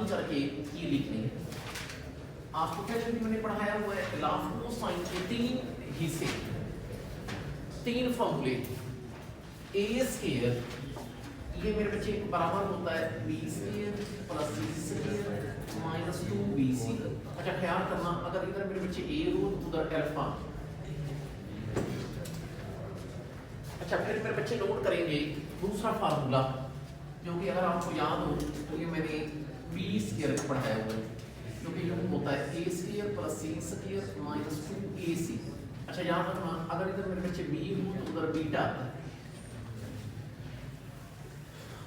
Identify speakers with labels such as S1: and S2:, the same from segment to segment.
S1: Copy करके ये लिख लेंगे। आपको पहले भी मैंने पढ़ाया हुआ है लाफ्ट साइन के 3 हिस्से, 3 फॉर्मूले। ए स्क्वायर ये मेरे बच्चे बराबर होता है B square plus C square minus 2bc। अच्छा ख्याल करना, अगर इधर मेरे बच्चे ए हो तो उधर अल्फा। अच्छा फिर मेरे बच्चे नोट करेंगे दूसरा फार्मूला, जो कि अगर आपको याद हो तो ये मैंने बी स्क्वायर को पढ़ाया हुआ है, जो कि यूं होता है a square plus C square minus 2ac। अच्छा याद रखना, अगर इधर मेरे बच्चे बी हो तो उधर बीटा आता है।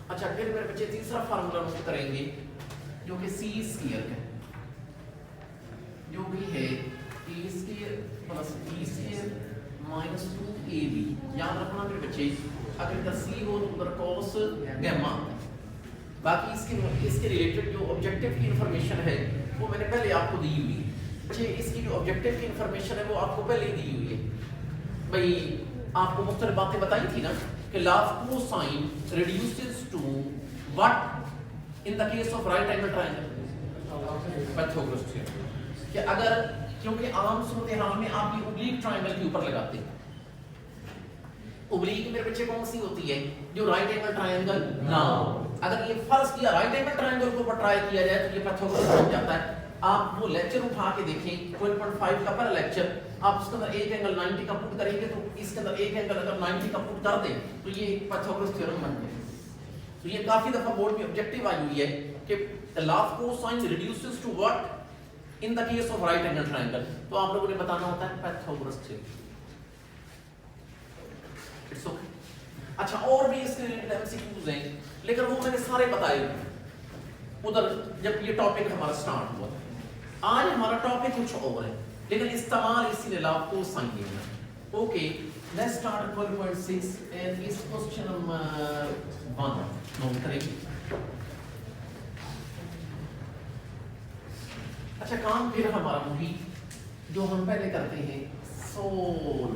S1: अच्छा फिर मेरे बच्चे तीसरा फार्मूला नोट करेंगे, जो कि सी स्क्वायर है, जो भी है a square plus b square minus 2ab। याद रखना मेरे बच्चे, अगर इधर सी हो तो उधर कॉस गैमा। बाकी इसके रिलेटेड जो ऑब्जेक्टिव की इंफॉर्मेशन है वो मैंने पहले आपको दी हुई है। बच्चे इसकी जो ऑब्जेक्टिव की इंफॉर्मेशन है वो आपको पहले ही दी हुई है। भाई आपको मुख्तलिफ बातें बताई थी ना कि law of cosine reduces to what in the case of right angle triangle, Pythagoras theorem. कि अगर, क्योंकि आम सूरत हाल में आप ये ऑब्लिक ट्रायंगल के ऊपर लगाते हैं। ऑब्लिक मेरे बच्चे कौन सी होती है? जो राइट एंगल ट्रायंगल ना हो। अगर ये फर्ज किया राइट एंगल ट्रायंगल को ट्राई किया जाए तो ये पाइथागोरस बन जाता है। आप वो लेक्चर उठा के देखें 12.5 का पहला लेक्चर, आप उसके अंदर एक एंगल 90 का पुट करेंगे तो इसके अंदर एक एंगल अगर 90 का पुट कर दें तो ये पाइथागोरस थ्योरम बन जाए। तो ये काफी दफा बोर्ड में ऑब्जेक्टिव आई हुई है कि law of cosine reduces to what in the case of right angle triangle. तो आप लोगों ने बताना होता है पाइथागोरस थ्योरम। It's okay. अच्छा और भी इसके रिलेटेड एमसीक्यूज हैं, लेकिन वो मैंने सारे बताए उधर जब ये टॉपिक हमारा स्टार्ट हुआ। आज हमारा टॉपिक कुछ और है, लेकिन इस्तेमाल इसीलिए लाभ को साइन देना। ओके लेट्स स्टार्ट 12.6 एंड इस क्वेश्चन नंबर 1 नोट करेंगे। अच्छा काम फिर हमारा वही जो हम पहले करते हैं, सोल्व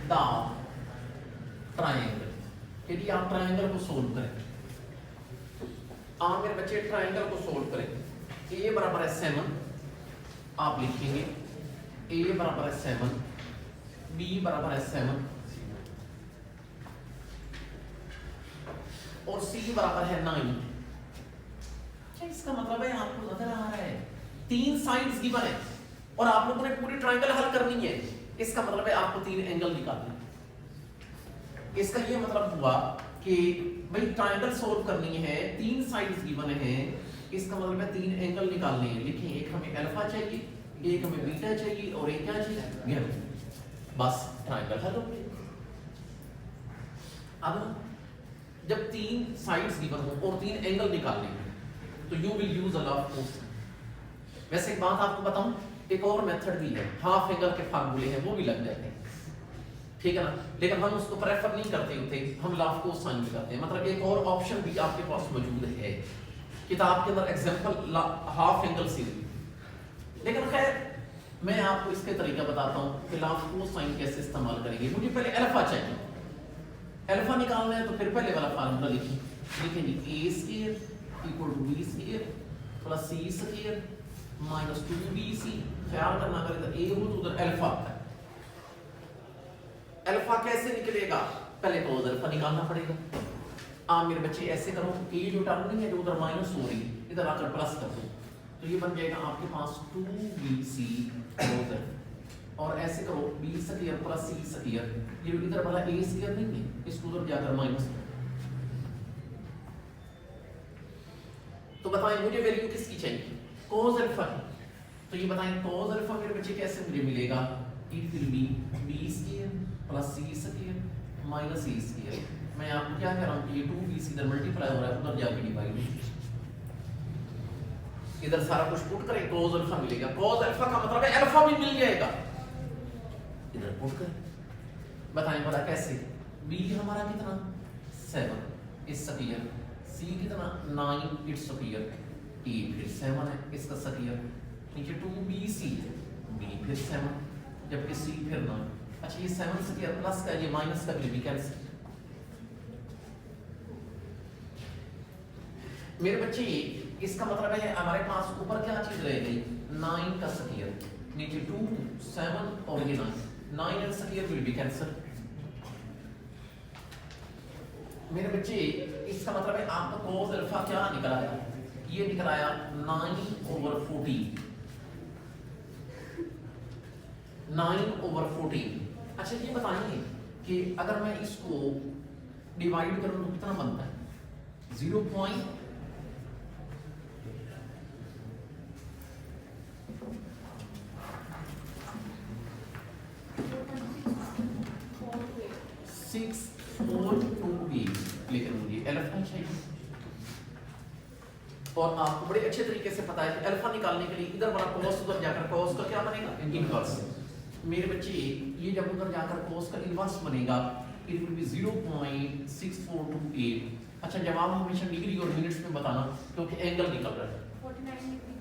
S1: द ट्रायंगल। यदि आप ट्रायंगल को सोल्व करें, आप मेरे बच्चे ट्रायंगल को सोल्व करें। a बराबर है 7, आप लिखेंगे a बराबर है 7, b बराबर है 7 और c बराबर है 9। इसका मतलब है आपको नजर आ रहा है 3 साइड्स गिवन है और आप लोगों ने पूरी ट्रायंगल हल करनी है। इसका मतलब है आपको 3 एंगल निकालने। इसका ये मतलब हुआ कि भाई ट्रायंगल सोल्व करनी है, 3 साइड्स गिवन है, इसका मतलब है 3 एंगल निकालने हैं। लिखें एक हमें अल्फा चाहिए, एक हमें बीटा चाहिए और एक क्या चाहिए, बस ट्रायंगल हल हो गया। अब जब 3 साइड्स गिवन हो और 3 एंगल निकालने हैं तो you will use a laughed cosine. वैसे एक बात आपको बताऊं, एक और मेथड भी है, हाफ एंगल के फार्मूले हैं वो भी लग जाते हैं, ठीक है ना, लेकिन हम उसको प्रेफर नहीं करते होते, हम लाफ्ट कोसाइन भी करते हैं। मतलब एक और ऑप्शन भी आपके पास मौजूद है किताब के अंदर, एग्जांपल हाफ एंगल से। लेकिन खैर मैं आपको इसके तरीका बताता हूं कि लाफ्ट कोसाइन कैसे इस्तेमाल करेंगे। मुझे पहले अल्फा चाहिए, अल्फा निकालना है तो फिर पहले वाला फार्मूला लिखेंगे a square equal to b square plus c square minus 2bc। ख्याल करना अगर इधर a हो तो उधर अल्फा आता है। अल्फा कैसे निकलेगा, पहले तो उधर अल्फा निकालना पड़ेगा। आप मेरे बच्चे ऐसे करो, ये जो टर्म नहीं है जो उधर माइनस हो रही है इधर आकर प्लस कर दो, तो ये बन जाएगा आपके पास 2bc और ऐसे करो b square plus c square, ये इधर वाला a स्क्वायर नहीं है, इसको उधर जाकर माइनस। तो बताएं मुझे वैल्यू किसकी चाहिए, cos अल्फा की। तो ये बताएं cos अल्फा मेरे बच्चे कैसे मुझे मिलेगा, it will B b square plus c square minus a square. मैं आपको क्या कह रहा हूं कि ये 2bc इधर मल्टीप्लाई हो रहा है, उधर जाके डिवाइड, इधर सारा कुछ पुट करें cos अल्फा मिलेगा। cos अल्फा का मतलब है अल्फा भी मिल जाएगा, इधर पुट करें। बताएं भला कैसे, b हमारा कितना 7 इस स्क्वायर, c कितना 9 इट्स स्क्वायर, a फिर 7 है इसका स्क्वायर, नीचे 2bc b फिर 7 जबकि c फिर 9। अच्छा ये 7 स्क्वायर प्लस का ये माइनस का भी कैंसिल। मेरे बच्चे इसका मतलब है हमारे पास ऊपर क्या चीज रह गई 9 का स्क्वायर, नीचे 2 7 और ये 9 and square will B cancel. मेरे बच्चे इसका मतलब है आपका cos अल्फा क्या निकल आया, ये निकल आया 9/14, 9/14। अच्छा ये बताइए कि अगर मैं इसको डिवाइड करूं तो कितना बनता है 0. सिक्स 4 2 8, लेकिन मुझे अल्फा चाहिए और आपको बड़े अच्छे तरीके से पता है कि अल्फा निकालने के लिए इधर वाला cos उधर जाकर cos का क्या बनेगा इनवर्स। मेरे बच्चे ये जब उधर जाकर cos का इनवर्स बनेगा इट विल बी 0.6428। अच्छा जवाब हमेशा डिग्री और मिनट्स में बताना क्योंकि एंगल निकल रहा है।
S2: 49 डिग्री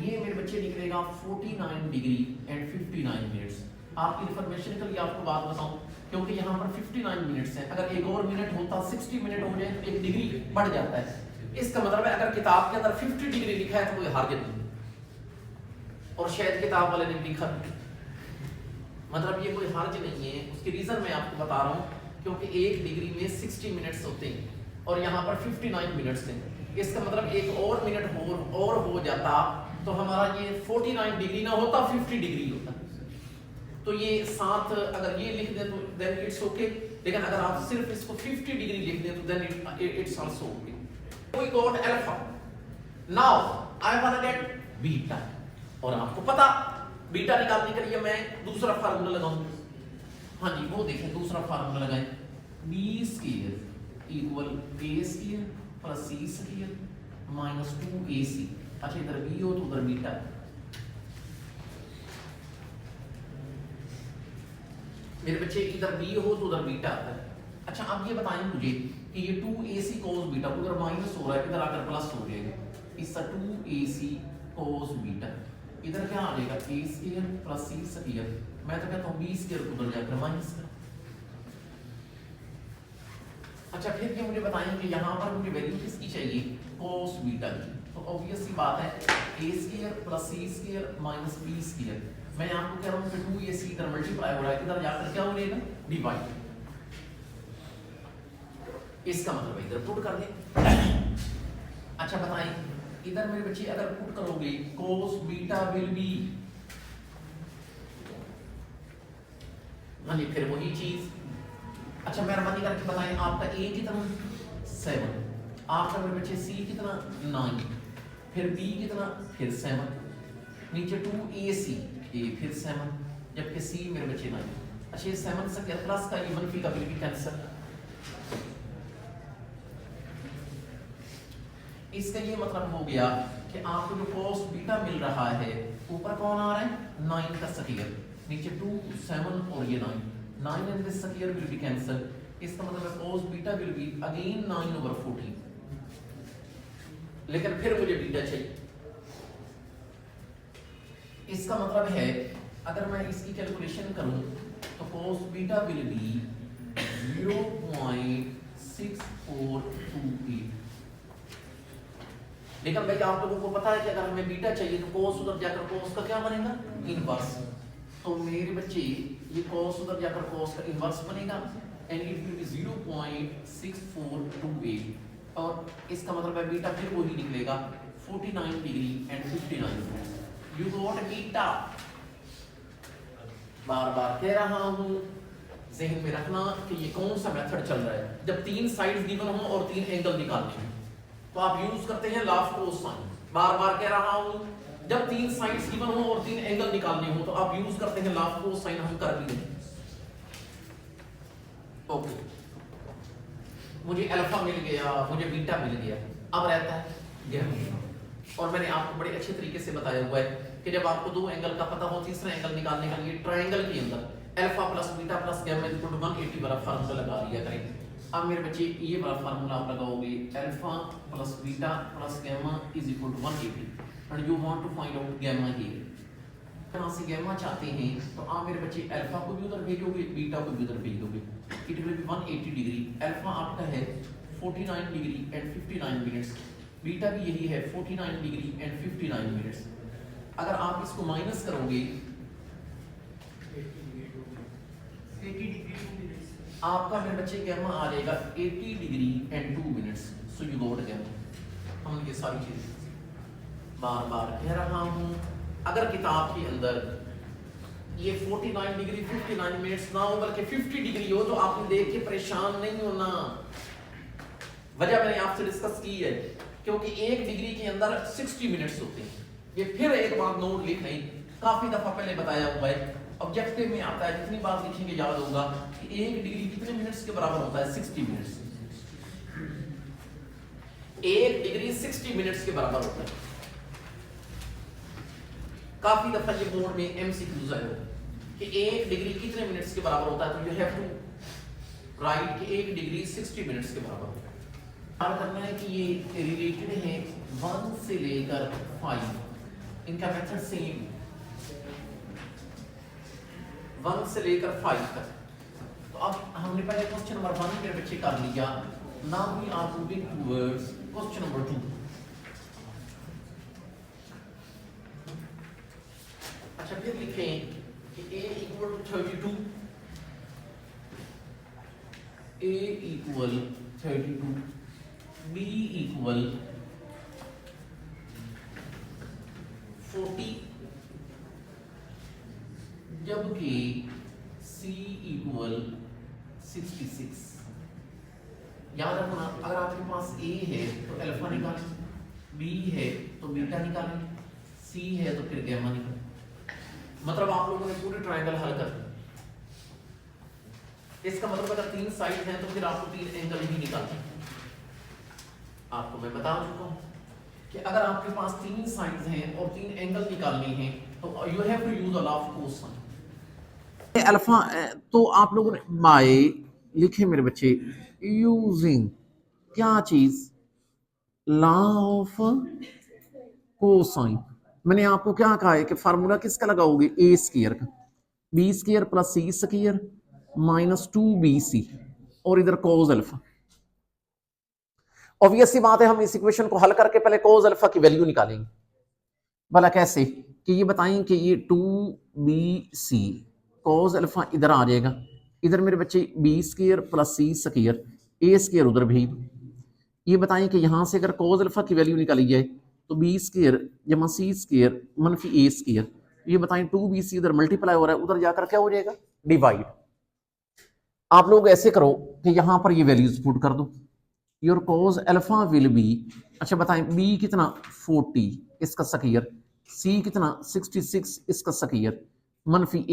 S1: ये मेरे बच्चे निकलेगा 49 डिग्री एंड 59 मिनट्स। आपकी इंफॉर्मेशन के लिए आपको बात बताऊं क्योंकि यहाँ पर 59 मिनट्स हैं, अगर एक और मिनट होता 60 मिनट हो जाए तो 1 डिग्री बढ़ जाता है। इसका मतलब है अगर किताब के अंदर 50 डिग्री लिखा है तो कोई हर्ज नहीं, और शायद किताब वाले ने लिखा मतलब ये कोई हर्ज नहीं है। उसकी रीजन मैं आपको बता रहा हूँ क्योंकि 1 डिग्री में 60 मिनट्स होते हैं और यहाँ पर 59 मिनट्स हैं। इसका मतलब एक और मिनट और हो जाता तो हमारा ये 49 डिग्री ना होता 50 डिग्री होता। तो ये साथ अगर ये लिख दें तो देन इट्स ओके, लेकिन अगर आप सिर्फ इसको 50 डिग्री लिख दें तो then it's also okay. We got alpha, now I want to get beta, और आपको पता बीटा निकालने के लिए मैं दूसरा फार्मूला लगाऊं। हाँ जी वो देखें दूसरा फार्मूला लगाएं, बी स्क्वायर इक्वल ए square plus C square minus 2ac। अच्छा इधर बी हो तो उधर बीटा, मेरे बच्चे इधर बी हो तो उधर बीटा आता है। अच्छा अब ये बताएं मुझे कि ये 2ac cos बीटा उधर माइनस हो रहा है, इधर आकर प्लस हो जाएगा, इसका 2ac cos बीटा इधर क्या आ जाएगा a square plus c square. मैं तो कहता हूँ b स्क्वायर उधर जाकर माइनस कर। अच्छा फिर ये मुझे बताएं कि यहाँ पर मुझे वैल्यू किसकी चाहिए cos बीटा की, तो ऑब्वियस सी बात है a square plus c square minus b square. मैं आपको कह रहा हूँ कि 2ac इधर मल्टीप्लाई हो रहा है, इधर जाकर क्या हो जाएगा डिवाइड। इसका मतलब इधर पुट कर दे। अच्छा बताएं इधर मेरे बच्चे अगर पुट करोगे cos बीटा विल बी, हाँ जी फिर वही चीज। अच्छा मेहरबानी करके बताएं आपका a कितना 7, आपका मेरे बच्चे c कितना 9, फिर b कितना फिर 7, नीचे 2ac a फिर 7, जबकि c मेरे बच्चे 9। अच्छा ये 7 से क्या प्लस का ये मनफी का बिल भी कैंसिल। इसका ये मतलब हो गया कि आपको जो cos बीटा मिल रहा है ऊपर कौन आ रहा है 9 का स्क्वायर, नीचे 2 7 और ये 9 and this square will B cancel. इसका मतलब है cos beta will be again 9/14, लेकिन फिर मुझे बीटा चाहिए। इसका मतलब है अगर मैं इसकी कैलकुलेशन करूं तो cos बीटा विल बी 0.6428। लेकिन भाई आप लोगों को पता है कि अगर हमें बीटा चाहिए तो cos उधर जाकर cos का क्या बनेगा इनवर्स। तो मेरे बच्चे ये cos उधर जाकर cos का इनवर्स बनेगा एंड इट विल बी 0.6428, और इसका मतलब है बीटा फिर वही निकलेगा 49 degree and 59 minutes. You got beta. बार बार कह रहा हूं ज़हन में रखना कि ये कौन सा मेथड चल रहा है। जब 3 साइड्स गिवन हो और 3 एंगल निकालने हैं तो आप यूज करते हैं लाफ कोसाइन। बार बार कह रहा हूं जब 3 साइड्स गिवन हो और 3 एंगल निकालने हो तो आप यूज करते हैं लाफ कोसाइन। हम कर भी देंगे। ओके मुझे अल्फा मिल गया, मुझे बीटा मिल गया, अब रहता है गैमा। और मैंने आपको बड़े अच्छे तरीके से बताया हुआ है कि जब आपको 2 एंगल का पता हो तीसरा एंगल निकालने के लिए ट्रायंगल के अंदर alpha plus beta plus gamma equal to 180 वाला फार्मूला लगा लिया करें। अब मेरे बच्चे ये वाला फार्मूला आप लगाओगे alpha plus beta plus gamma is equal to 180 and you want to find out gamma here. कहां से गैमा चाहते हैं तो आप मेरे बच्चे अल्फा को भी उधर भेजोगे बीटा को भी उधर भेजोगे। It will be 180 degree. Alpha आपका है 49 डिग्री एंड 59 मिनट्स, बीटा भी यही है 49 डिग्री एंड 59 मिनट्स। अगर आप इसको माइनस करोगे
S2: 80 डिग्री
S1: आपका मेरे बच्चे गैमा आ जाएगा 80 degree and 2 minutes. So you got gamma. हम ये सारी चीजें बार बार कह रहा हूं, अगर किताब के अंदर ये 49 डिग्री 59 मिनट्स ना हो बल्कि 50 डिग्री हो तो आपने देख के परेशान नहीं होना। वजह मैंने आपसे डिस्कस की है, क्योंकि 1 डिग्री के अंदर 60 मिनट्स होते हैं। ये फिर एक बार नोट लिख नहीं, काफी दफा पहले बताया हुआ है, ऑब्जेक्टिव में आता है, जितनी बार लिखेंगे याद होगा कि 1 डिग्री कितने मिनट्स के बराबर होता है, 60 मिनट्स। 1 डिग्री 60 मिनट्स के बराबर होता है। काफी दफा ये बोर्ड में एमसीक्यूज आए कि 1 डिग्री कितने मिनट्स के बराबर होता है, तो यू हैव टू राइट कि 1 डिग्री 60 मिनट्स के बराबर होता है। याद करना है कि ये रिलेटेड है 1 से लेकर 5, इनका मेथड सेम 1 से लेकर 5 तक। तो अब हमने पहले क्वेश्चन नंबर 1 मेरे बच्चे कर लिया। Now we are moving towards question number 2। अच्छा, फिर लिखें कि a equal to 32, a equal 32, b equal 40, जबकि c इक्वल 66। याद रखना, अगर आपके पास a है तो अल्फा निकालें, b है तो बीटा निकालें, c है तो फिर गैमा निकालें। मतलब आप लोगों ने पूरे ट्रायंगल हल कर दिया। इसका मतलब अगर 3 साइड हैं तो फिर आपको 3 एंगल ही निकालने हैं। आपको मैं बता चुका हूं कि अगर आपके पास 3 साइड्स हैं और 3 एंगल निकालने हैं तो you have to use law of cosine. Alpha तो आप लोगों ने बाय लिखे मेरे बच्चे यूजिंग क्या चीज, लॉ ऑफ कोसाइन। मैंने आपको क्या कहा है कि फार्मूला किसका लगाओगे, ए स्क्वायर का, B square plus C square minus 2bc और इधर cos अल्फा। ऑब्वियस सी बात है, हम इस इक्वेशन को हल करके पहले cos अल्फा की वैल्यू निकालेंगे। भला कैसे, कि ये बताएं कि ये 2bc cos अल्फा इधर आ जाएगा, इधर मेरे बच्चे B square plus C square, ए स्क्वायर उधर भी। ये बताएं कि यहां से अगर cos अल्फा की वैल्यू निकाली जाए तो बी स्क्वायर जमा सी स्क्वायर मनफी ए स्क्वायर। ये बताएं 2bc उधर मल्टीप्लाई हो रहा है, उधर जाकर क्या हो जाएगा, डिवाइड। आप लोग ऐसे करो कि यहां पर ये वैल्यूज पुट कर दो, your cos alpha will be, अच्छा बताएं b कितना 40 इसका स्क्वायर, c कितना 66 इसका स्क्वायर, मनफी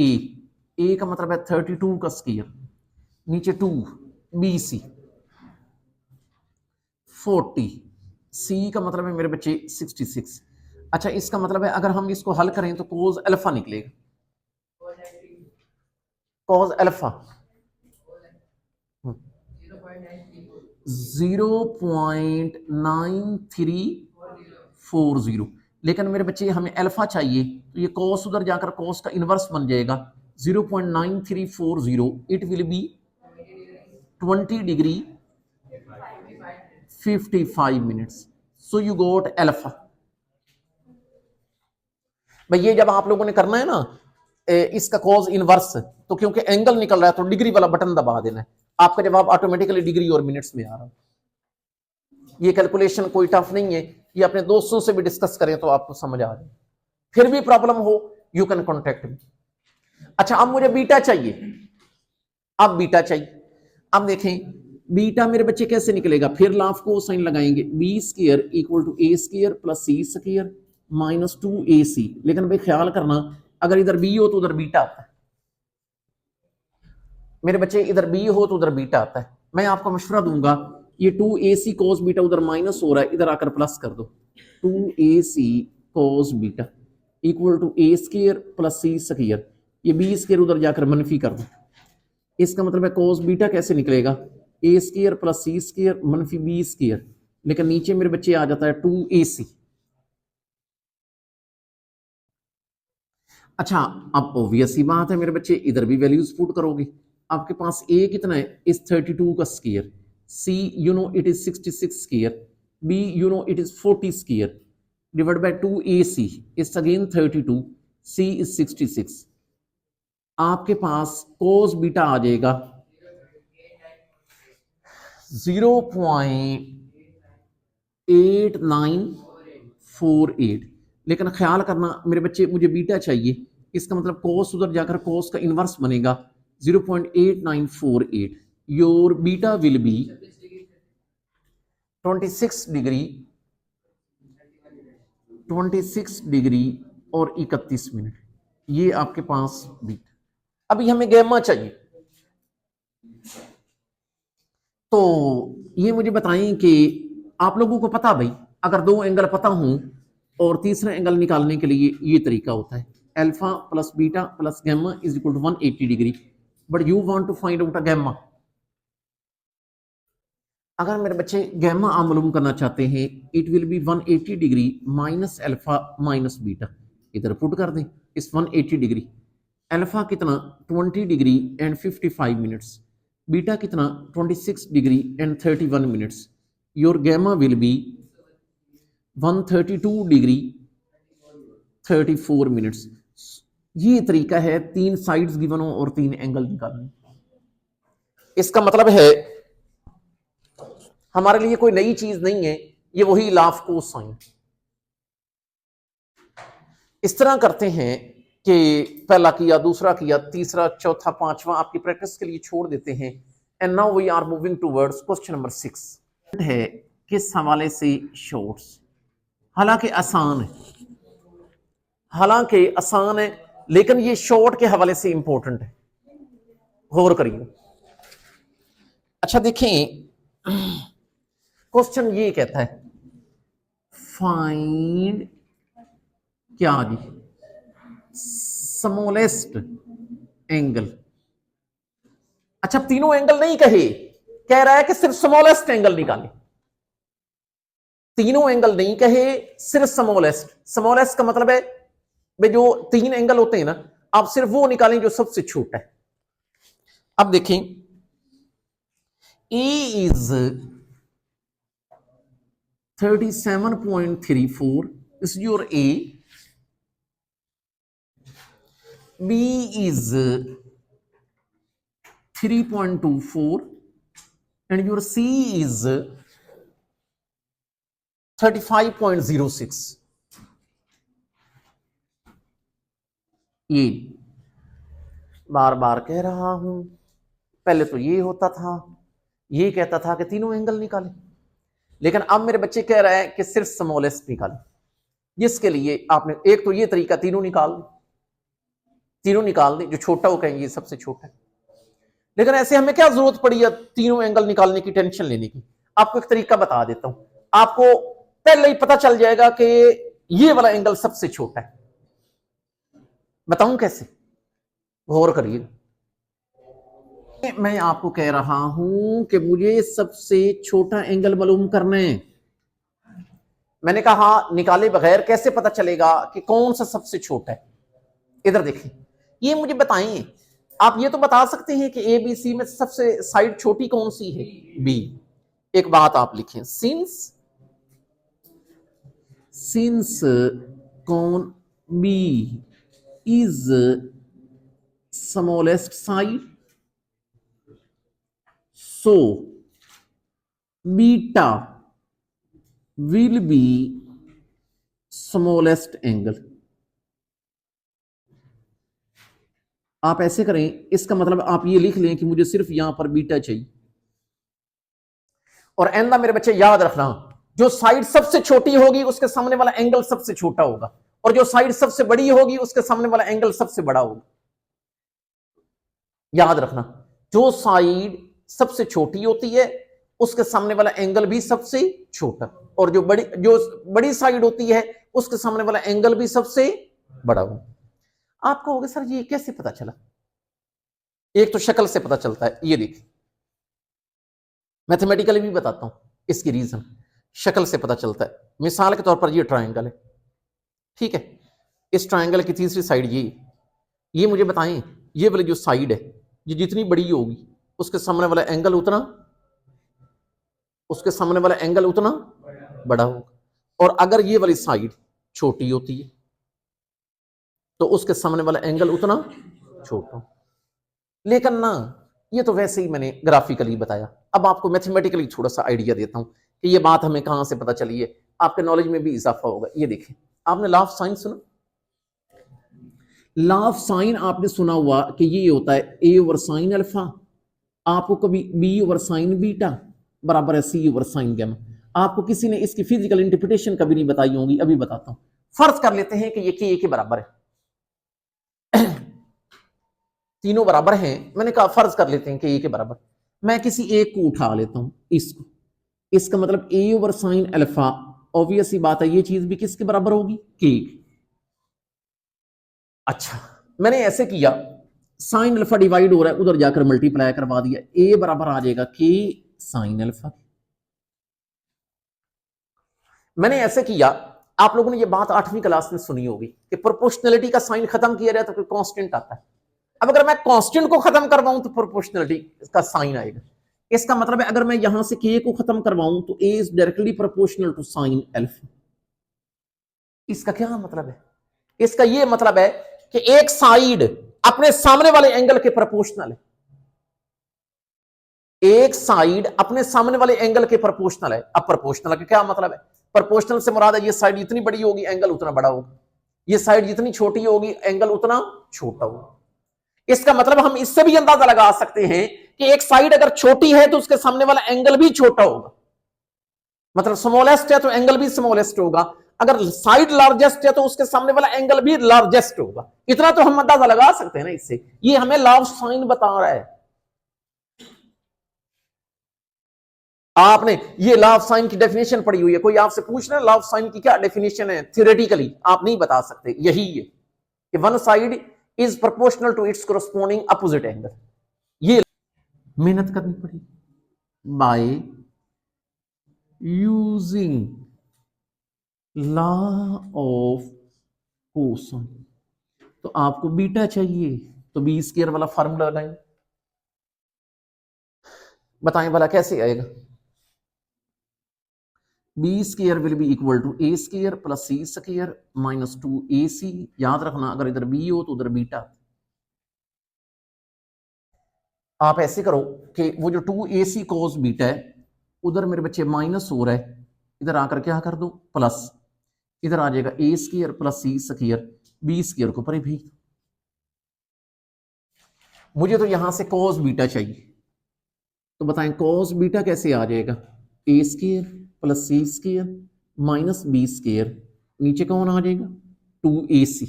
S1: a का मतलब है 32 का स्क्वायर, नीचे 2bc 40, c का मतलब है मेरे बच्चे 66। अच्छा, इसका मतलब है अगर हम इसको हल करें तो cos अल्फा निकलेगा, cos अल्फा 0.9340। लेकिन मेरे बच्चे हमें अल्फा चाहिए तो ये cos उधर जाकर cos का इनवर्स बन जाएगा 0.9340, it will B 20 degree 55 minutes. So you goat alpha. भाई ये जब आप लोगों ने करना है ना इसका cos इनवर्स, तो क्योंकि एंगल निकल रहा है तो डिग्री वाला बटन दबा देना है, आपका जवाब ऑटोमेटिकली डिग्री और मिनट्स में आ रहा है। ये कैलकुलेशन कोई टफ नहीं है, ये अपने दोस्तों से भी डिस्कस करें तो आपको समझ आ जाए। फिर भी प्रॉब्लम हो यू कैन कॉन्टेक्ट मी। अच्छा, अब मुझे बीटा चाहिए, अब बीटा चाहिए। अब देखें बीटा मेरे बच्चे कैसे निकलेगा, फिर लॉ ऑफ कोसाइन लगाएंगे, B square equal to A square plus C square minus 2ac। लेकिन भाई ख्याल करना, अगर इधर बी हो तो उधर बीटा आता है, मेरे बच्चे इधर बी हो तो उधर बीटा आता है। मैं आपको मशवरा दूंगा, ये 2ac cos बीटा उधर माइनस हो रहा है, इधर आकर प्लस कर दो, 2ac cos beta equal to A square plus C square, ये बी स्क्वायर उधर जाकर मनफी कर दो। इसका मतलब है cos बीटा कैसे निकलेगा, ए स्क्वायर प्लस सी स्क्वायर मनफी बी स्क्वायर, लेकिन नीचे मेरे बच्चे आ जाता है 2ac। अच्छा, अब ऑब्वियस ही बात है मेरे बच्चे, इधर भी वैल्यूज पुट करोगे। आपके पास a कितना है, इस 32 का square, c you know it is 66 square, B, you know, it is 40 square divided by 2AC is again 32, C is 66. आपके पास cos बीटा आ जाएगा 0.8948, लेकिन ख्याल करना मेरे बच्चे, मुझे बीटा चाहिए, इसका मतलब cos उधर जाकर cos का इनवर्स बनेगा 0.8948. Your beta will be 26 degree और 31 मिनट. ये आपके पास बीटा. अभी हमें गैमा चाहिए, तो ये मुझे बताएं कि आप लोगों को पता, भाई अगर दो एंगल पता हों और तीसरा एंगल निकालने के लिए ये तरीका होता है, alpha plus beta plus gamma is equal to 180 degree. But you want to find out a gamma. अगर मेरे बच्चे गैमा आप मालूम करना चाहते हैं, it will be 180 degree minus alpha minus beta. इधर पुट कर दें इस 180 डिग्री. अल्फा कितना 20 डिग्री एंड 55 मिनट्स, बीटा कितना 26 degree and 31 minutes. Your gamma will be 132 degree 34 minutes. ये तरीका है तीन साइड्स गिवन हो और तीन एंगल निकालने. इसका मतलब है हमारे लिए कोई नई चीज नहीं है, ये वही लाफ कोसाइन. इस तरह करते हैं कि पहला किया, दूसरा किया, तीसरा, चौथा, पांचवा आपकी प्रैक्टिस के लिए छोड़ देते हैं. And now we are moving towards question number 6 है किस हवाले से शॉर्ट्स. हालांकि आसान है, लेकिन ये शॉर्ट के हवाले से इंपॉर्टेंट है, गौर करिए. अच्छा देखें, क्वेश्चन ये कहता है फाइंड क्या जी, स्मॉलेस्ट एंगल. अच्छा, तीनों एंगल नहीं कहे, कह रहा है कि सिर्फ स्मॉलेस्ट एंगल निकाले. तीनों एंगल नहीं कहे, सिर्फ स्मॉलेस्ट. स्मॉलेस्ट का मतलब है भाई जो तीन एंगल होते हैं ना, आप सिर्फ वो निकालें जो सबसे छोटा है. अब देखें, ए is 37.34, this is your A. B is 3.24 and your C is 35.06. ये बार बार कह रहा हूं, पहले तो ये होता था, ये कहता था कि तीनों एंगल निकालें, लेकिन अब मेरे बच्चे कह रहे हैं कि सिर्फ स्मॉलेस्ट निकालें. जिसके लिए आपने एक तो ये तरीका, तीनों निकाल दें, जो छोटा हो कहेंगे ये सबसे छोटा है. लेकिन ऐसे हमें क्या जरूरत पड़ी है तीनों एंगल निकालने की, टेंशन लेने की. आपको एक तरीका बता देता हूं, आपको पहले ही पता चल जाएगा कि ये वाला एंगल सबसे छोटा है. बताऊं कैसे, गौर करिए. मैं आपको कह रहा हूं कि मुझे सबसे छोटा एंगल मालूम करना है. मैंने कहा निकाले बगैर कैसे पता चलेगा कि कौन सा सबसे छोटा है. इधर देखें, ये मुझे बताएं. आप ये तो बता सकते हैं कि ABC में सबसे साइड छोटी कौन सी है, B. एक बात आप लिखें, सिंस कौन B is smallest side, so beta will be smallest angle. आप ऐसे करें, इसका मतलब आप ये लिख लें कि मुझे सिर्फ यहां पर बीटा चाहिए. और एंदा मेरे बच्चे याद रखना, जो साइड सबसे छोटी होगी उसके सामने वाला एंगल सबसे छोटा होगा, और जो साइड सबसे बड़ी होगी उसके सामने वाला एंगल सबसे बड़ा होगा. याद रखना, जो साइड सबसे छोटी होती है उसके सामने वाला एंगल भी सबसे छोटा, और जो बड़ी साइड होती है उसके सामने वाला एंगल भी सबसे बड़ा होगा. आपको होगा सर ये कैसे पता चला? एक तो शक्ल से पता चलता है. ये देखिए, मैथमेटिकली भी बताता हूं इसकी रीजन. शक्ल से पता चलता है. मिसाल के तौर पर ये ट्रायंगल है, ठीक है. इस ट्रायंगल की तीसरी साइड ये मुझे बताएं, ये वाली जो साइड है ये जितनी बड़ी होगी उसके सामने वाला एंगल उतना बड़ा होगा। और अगर ये वाली साइड छोटी होती है तो उसके सामने वाला एंगल उतना छोटा। लेकिन ना, ये तो वैसे ही मैंने ग्राफिकली बताया। अब आपको मैथमेटिकली थोड़ा सा आइडिया देता हूं कि ये बात हमें कहां से पता चली है, आपके नॉलेज में भी इजाफा होगा। ये देखें, आपने लॉ ऑफ साइन सुना? लॉ ऑफ साइन आपने सुना हुआ कि ये होता है ए ओवर साइन अल्फा, आपको कभी बी ओवर साइन बीटा बराबर है सी ओवर साइन गैमा। आपको किसी ने इसकी फिजिकल इंटरप्रिटेशन कभी नहीं बताई होगी, अभी बताता हूं। फर्ज कर लेते हैं कि ये के बराबर है, तीनों बराबर हैं। मैंने कहा फर्ज कर लेते हैं कि ए के बराबर। मैं किसी एक को उठा लेता हूं, इसको। इसका मतलब ए ओवर साइन अल्फा, ऑब्वियस ही बात है ये चीज भी किसके बराबर होगी? के। अच्छा, मैंने ऐसे किया, साइन अल्फा डिवाइड हो रहा है, उधर जाकर मल्टीप्लाई करवा दिया, ए बराबर आ जाएगा के साइन अल्फा। मैंने ऐसे किया, आप लोगों ने ये बात 8वीं क्लास में सुनी होगी कि प्रोपोर्शनलिटी का साइन खत्म किया जाए तो फिर कांस्टेंट आता है। अब अगर मैं कांस्टेंट को खत्म करवाऊं तो प्रोपोर्शनलिटी का साइन आएगा। इसका मतलब है अगर मैं यहां से के को खत्म करवाऊं तो a is directly proportional to sine alpha. इसका क्या मतलब है? इसका ये मतलब है कि एक साइड अपने सामने वाले एंगल के प्रोपोर्शनल है। एक साइड अपने सामने वाले एंगल के प्रोपोर्शनल है। अब प्रोपोर्शनल का क्या मतलब है? प्रोपोर्शनल से मुराद है ये साइड जितनी बड़ी होगी एंगल उतना बड़ा होगा, ये साइड जितनी छोटी होगी एंगल उतना छोटा होगा। इसका मतलब हम इससे भी अंदाजा लगा सकते हैं कि एक साइड अगर छोटी है तो उसके सामने वाला एंगल भी छोटा होगा। मतलब स्मॉलेस्ट है तो एंगल भी स्मॉलेस्ट होगा, अगर साइड लार्जेस्ट है तो उसके सामने वाला एंगल भी लार्जेस्ट होगा। इतना तो हम अंदाजा लगा सकते हैं ना इससे। ये हमें लॉ ऑफ साइन बता रहा है। आपने ये लॉ ऑफ साइन की डेफिनेशन पढ़ी हुई है, कोई आपसे पूछ रहा है लॉ ऑफ साइन की क्या डेफिनेशन है, थियोरेटिकली आप नहीं बता सकते। यही है कि one side is proportional to its corresponding opposite angle. ये मेहनत करनी पड़ी by using law of cosine. तो आपको बीटा चाहिए तो बी स्क्वायर वाला फार्मूला लगाएं। बताएं भला कैसे आएगा? B square will be equal to A square plus C square minus 2ac। याद रखना अगर इधर बी हो तो उधर बीटा। आप ऐसे करो कि वो जो 2ac cos बीटा है उधर मेरे बच्चे माइनस हो रहा है, इधर आकर क्या कर दो प्लस, इधर आ जाएगा ए square plus C square, B square को परे भेज। मुझे तो यहां से cos बीटा चाहिए, तो बताएं cos बीटा कैसे आ जाएगा? ए square plus C square minus B square, नीचे कौन आ जाएगा? 2ac।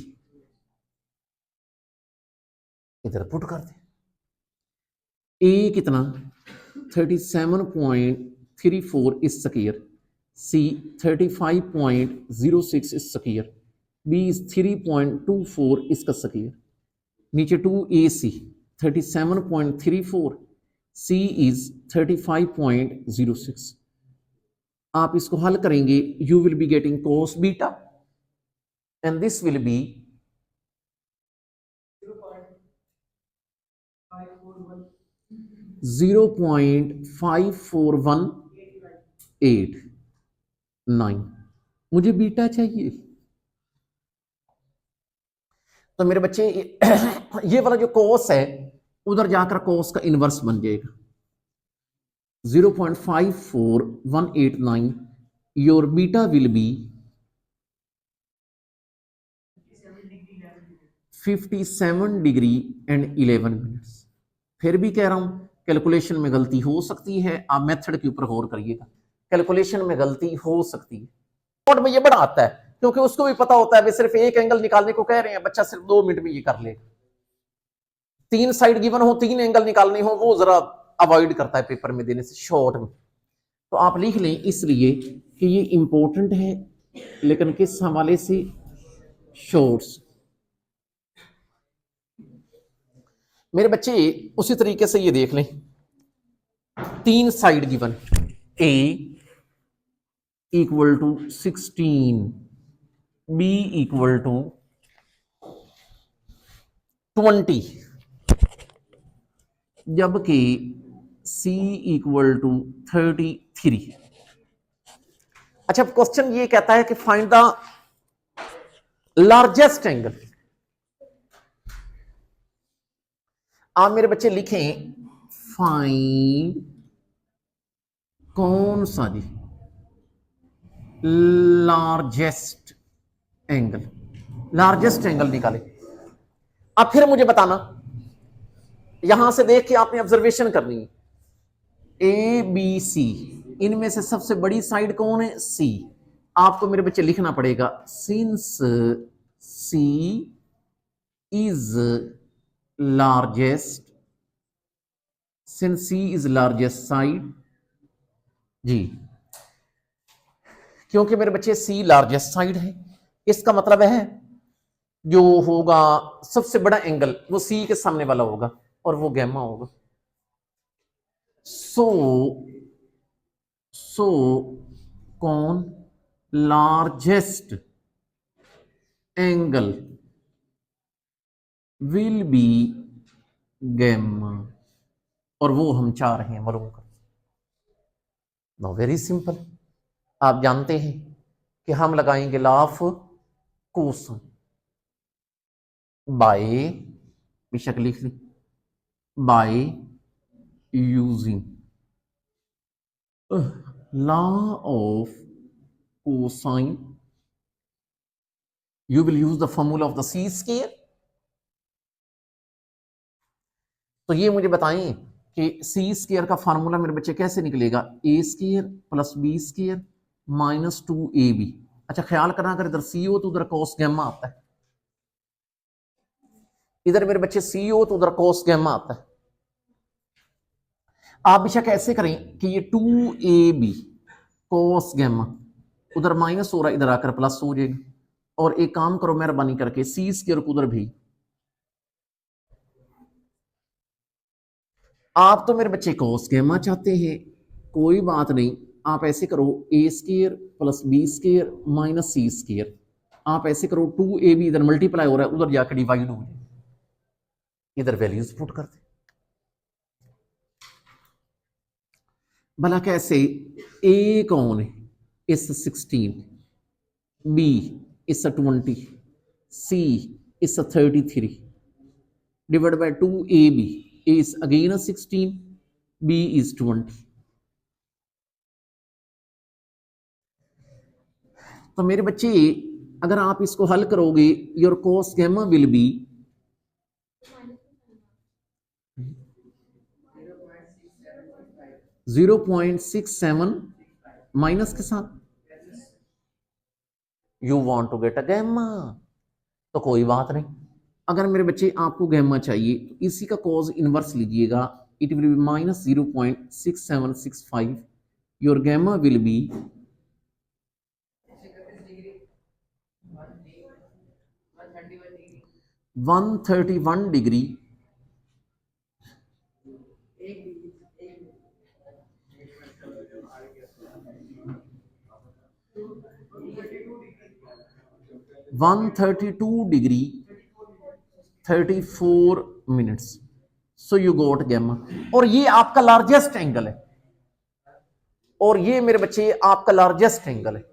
S1: इधर पुट कर दे। ए कितना? 37.34 इस स्क्वायर, सी 35.06 इस स्क्वायर, बी इज 3.24 इसका स्क्वायर, नीचे 2ac 37.34, सी इज 35.06। आप इसको हल करेंगे, you will be getting cos beta and this will be 0.541889। मुझे बीटा चाहिए। तो मेरे बच्चे ये वाला जो cos है उधर जाकर cos का इनवर्स बन जाएगा 0.54189। Your beta will be 57 degree and 11 minutes. फिर भी कह रहा हूं कैलकुलेशन में गलती हो सकती है, आप मेथड के ऊपर गौर करिएगा। कैलकुलेशन में गलती हो सकती है। नोट में ये बड़ा आता है क्योंकि उसको भी पता होता है वे सिर्फ एक एंगल निकालने को कह रहे हैं, बच्चा सिर्फ 2 मिनट में ये कर लेगा। 3 साइड गिवन हो, 3 एंगल निकालने हो, वो जरा अवॉइड करता है पेपर में देने से शॉर्ट में। तो आप लिख लें इसलिए कि ये इंपॉर्टेंट है, लेकिन किस हवाले से? शॉर्ट्स। मेरे बच्चे उसी तरीके से ये देख लें, 3 side given, A equal to 16, B equal to 20, जबकि सी इक्वल टू 33। अच्छा, क्वेश्चन ये कहता है कि फाइंड द लार्जेस्ट एंगल। आप मेरे बच्चे लिखें फाइंड कौन सा जी लार्जेस्ट एंगल, लार्जेस्ट एंगल निकाले। अब फिर मुझे बताना, यहां से देख के आपने ऑब्जर्वेशन करनी है, ए बी सी, इनमें से सबसे बड़ी साइड कौन है? सी। आपको मेरे बच्चे लिखना पड़ेगा since c is largest, since c is largest side जी, क्योंकि मेरे बच्चे सी लार्जेस्ट साइड है, इसका मतलब है जो होगा सबसे बड़ा एंगल वो सी के सामने वाला होगा और वो गैमा होगा। सो कौन largest angle will be gamma, और वो हम चाह रहे हैं मालूम कर। नो वेरी सिंपल, आप जानते हैं कि हम लगाएंगे लॉ ऑफ कोसाइन बाय, बेशक लिख ली, by using law of cosine, you will use the formula of the c square। तो ये मुझे बताएं कि c स्क्वायर का फार्मूला मेरे बच्चे कैसे निकलेगा? a square plus b square minus 2ab। अच्छा, ख्याल करना अगर इधर c हो तो उधर cos गैमा आता है, इधर मेरे बच्चे c हो तो उधर cos गैमा आता है। आप बेशक ऐसे करें कि ये 2ab cos गैमा उधर माइनस हो रहा है, इधर आकर प्लस हो जाएगा। और एक काम करो मेहरबानी करके, सी स्क्वायर को उधर भी, आप तो मेरे बच्चे cos गैमा चाहते हैं, कोई बात नहीं, आप ऐसे करो a square plus b square minus c square, आप ऐसे करो 2ab इधर मल्टीप्लाई हो रहा है, उधर जाकर डिवाइड हो जाए, इधर वैल्यूज पुट कर दे। भला कैसे? a कौन है? इस 16, b is a 20, c is a 33 divided by 2ab, a is again a 16, b is 20। तो मेरे बच्चे अगर आप इसको हल करोगे, your cos gamma will be 0.67 minus के साथ, you want to get a gamma, तो कोई बात नहीं। अगर मेरे बच्चे आपको गैमा चाहिए तो इसी का कॉज इनवर्स लीजिएगा, it will be minus 0.6765, your gamma will be 131 degree 132 degree 34 minutes. So you got gamma, और ये आपका लार्जेस्ट एंगल है, और ये मेरे बच्चे आपका लार्जेस्ट एंगल है।